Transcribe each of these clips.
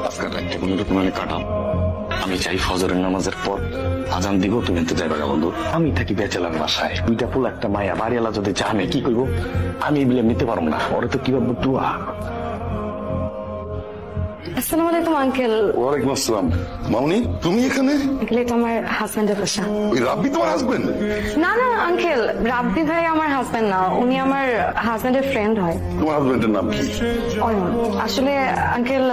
আজকাল একটা বন্ধু তোমাকে কাটাম। আমি চাই ফজরের নামাজের পর আজান দিব, তুমি তো যাইবা না বন্ধু। আমি থাকি বেচেলার বাসায়, দুইটা ফুল একটা মায়া, বাড়িওয়ালা যদি জানে কি করবো? আমি এগুলো নিতে পারবো না, ওরা তো কি ভাববো টুয়া। আসসালামু আলাইকুম আঙ্কেল। ওয়ালাইকুম আসসালাম। মামুনি, তুমি এখানে? এগুলো তো আমার হাজবেন্ডের বাসা। ওই রাব্বি তোমার হাজবেন্ড? না না আঙ্কেল, রাব্বি ভাই আমার হাজবেন্ড না, উনি আমার হাজবেন্ডের ফ্রেন্ড হয়। তোমার হাজবেন্ডের নাম কি? অয়ন। আসলে আঙ্কেল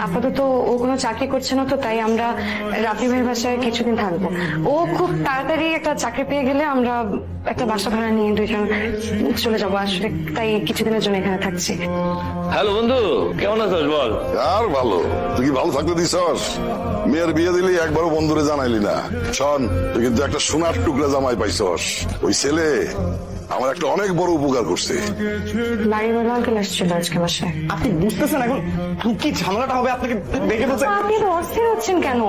আপাতত ও কোনো চাকরি করছে না, তো তাই আমরা রাব্বি ভাইয়ের বাসায় কিছুদিন থাকবো। ও খুব তাড়াতাড়ি একটা চাকরি পেয়ে গেলে আমরা একটা বাসা ভাড়া নিয়ে দুইজন চলে যাবো। আসলে তাই কিছুদিনের জন্য এখানে থাকছি। হ্যালো বন্ধু, কেমন আছিস বল? আর ভালো। তুই কি ভালো থাকতে দিছস? মেয়ের বিয়ে দিলি একবারও বন্ধুরে জানাইলি না। শোন, তুই কিন্তু একটা সোনার টুকরা জামাই পাইছস। ওই ছেলে আমার একটা অনেক বড় উপকার করছে। বাড়িওয়ালা আঙ্কেল আসছিল আজকে বাসায়। আপনি বুঝতেছেন এখন কি ঝামেলাটা হবে? আপনাকে দেখে বলছে। আপনি তো অস্থির হচ্ছেন কেন?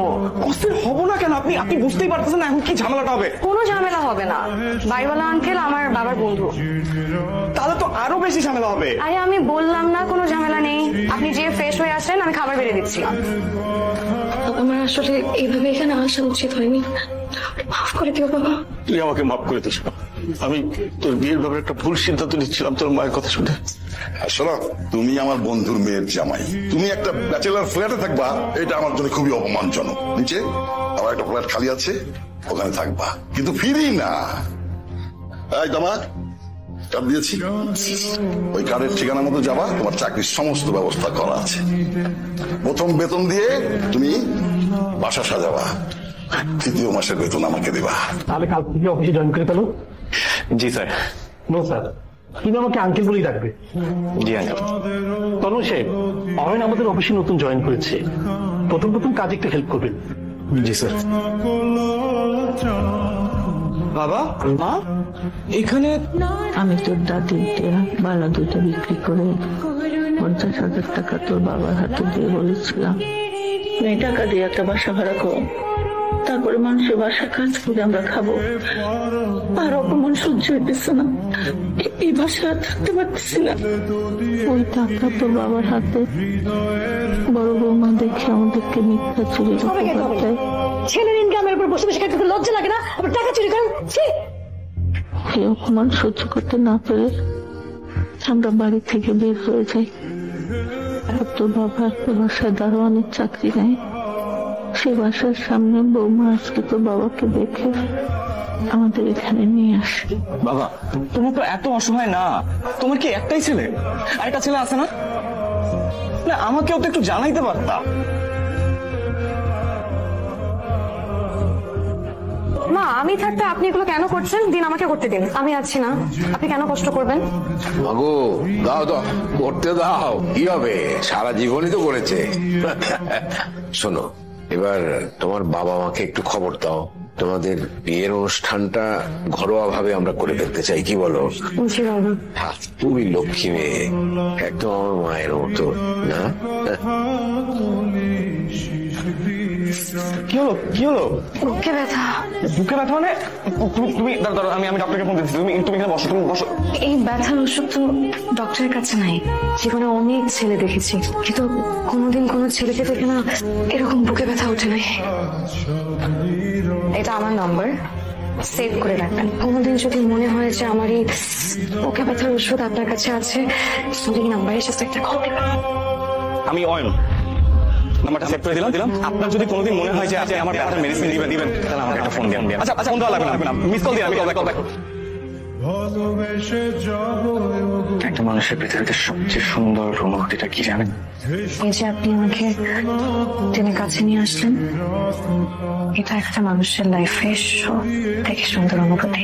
অস্থির হব না কেন? আপনি বুঝতেই পারতেছেন না এখন কি ঝামেলাটা হবে? কোনো ঝামেলা হবে না। বাড়িওয়ালা আঙ্কেল আমার বাবার বন্ধু। তাহলে তো আরো বেশি ঝামেলা হবে। আরে আমি বললাম না কোনো ঝামেলা নেই। আপনি যে ফ্রেশ হয়ে আসেন, আমি খাবার বেড়ে দিচ্ছি। আমার আসলে এইভাবে এখানে আসা উচিত হয়নি, মাফ করে দিও বাবা। তুই আমাকে মাফ করে দিস। আমি তোর বিয়ের ব্যাপারে একটা ভুল সিদ্ধান্ত নিচ্ছিলাম তোর মায়ের কথা শুনে। শোনো, তুমি আমার বন্ধুর মেয়ের জামাই, তুমি একটা ব্যাচেলার ফ্ল্যাটে থাকবা, এটা আমার জন্য খুবই অপমানজনক। নিচে আমার একটা ফ্ল্যাট খালি আছে, ওখানে থাকবা, কিন্তু ফিরি না। এই দামা কার্ড দিয়েছি, ওই কার্ডের ঠিকানা মতো যাবা, তোমার চাকরির সমস্ত ব্যবস্থা করা আছে। প্রথম বেতন দিয়ে তুমি বাসা সাজাবা, তৃতীয় মাসের বেতন আমাকে দিবা। তাহলে কাল থেকে অফিসে জয়েন করে ফেলো। জি স্যার। নো স্যার, তুমি আমাকে আঙ্কেল বলেই ডাকবে। জি আঙ্কেল। তনু সাহেব, অয়ন আমাদের অফিসে নতুন জয়েন করেছে, প্রথম প্রথম কাজে একটু হেল্প করবেন। জি স্যার। বাবা, মা এখানে? আমি তোর দাদির দেয়া বালা দুটো বিক্রি করে 50,000 টাকা তোর বাবার হাতে দিয়ে বলেছিলাম, এই টাকা দিয়ে একটা বাসা ভাড়া কর, তারপরে মানুষের বাসা কাজ করে আমরা খাবো। আর অপমান সহ্য হইতেছে না, এই বাসা থাকতে পারতেছি না। ওই টাকা তোর বাবার হাতে বড় বৌমা দেখে আমাদেরকে মিথ্যা চুরি করতে দেয়। ছেলের ইনকামের উপর বসে বসে খেতে লজ্জা লাগে না? আবার টাকা চুরি করেন। এই অপমান সহ্য করতে না পেরে আমরা বাড়ি থেকে বের হয়ে যাই। আর তোর বাবার বাসায় দারোয়ানের চাকরি নেয়, সে বাসার সামনে বৌমা আজকে তোর বাবাকে দেখে আমাদের এখানে নিয়ে আসে। বাবা, তোমার তো এত অসহায় না। তোমার কি একটাই ছেলে? আরেকটা ছেলে আছে না? না, আমাকেও তো একটু জানাইতে পারতা। মা, আমি থাকতে আপনি এগুলো কেন করছেন? দিন আমাকে করতে দিন, আমি আছি না, আপনি কেন কষ্ট করবেন? মাগো, দাও দাও, করতে দাও, কি হবে, সারা জীবনই তো করেছে। শোনো, এবার তোমার বাবা মাকে একটু খবর দাও, তোমাদের বিয়ের অনুষ্ঠানটা ঘরোয়া ভাবে আমরা করে ফেলতে চাই, কি বলো? জি বাবা। তুমি লক্ষ্মী মেয়ে, একদম আমার মায়ের মতো না? কি হলো? কি হলো? বুকে ব্যথা। বুকে ব্যথা মানে? তুমি দাঁড়াও, আমি ডক্টরকে ফোন দিচ্ছি। তুমি এখানে বসো, তুমি বসো। এই ব্যথার ওষুধ তো ডক্টরের কাছে নাই। জীবনে অনেক ছেলে দেখেছি, কিন্তু কোনোদিন কোনো ছেলেকে দেখে না এরকম বুকে ব্যথা ওঠে নাই। এটা আমার নাম্বার, সেভ করে রাখবেন। কোনোদিন যদি মনে হয় যে আমার এই বুকে ব্যথার ওষুধ আপনার কাছে আছে, এই নাম্বারের সাথে একটা কল দিবেন। আমি অয়ন, নাম্বারটা সেভ করে দিলাম। আপনার যদি কোনোদিন মনে হয় যে আপনি আমার ব্যথার মেডিসিন দিবেন, তাহলে আমাকে একটা ফোন দিন। আচ্ছা, ফোন দেওয়া লাগবে না, মিস কল দিন, আমি কল ব্যাক। একটা মানুষের পৃথিবীতে সবচেয়ে সুন্দর অনুভূতিটা কি জানেন? এই যে আপনি আমাকে টেনে কাছে নিয়ে আসলেন, এটা একটা মানুষের লাইফে সব থেকে সুন্দর অনুভূতি।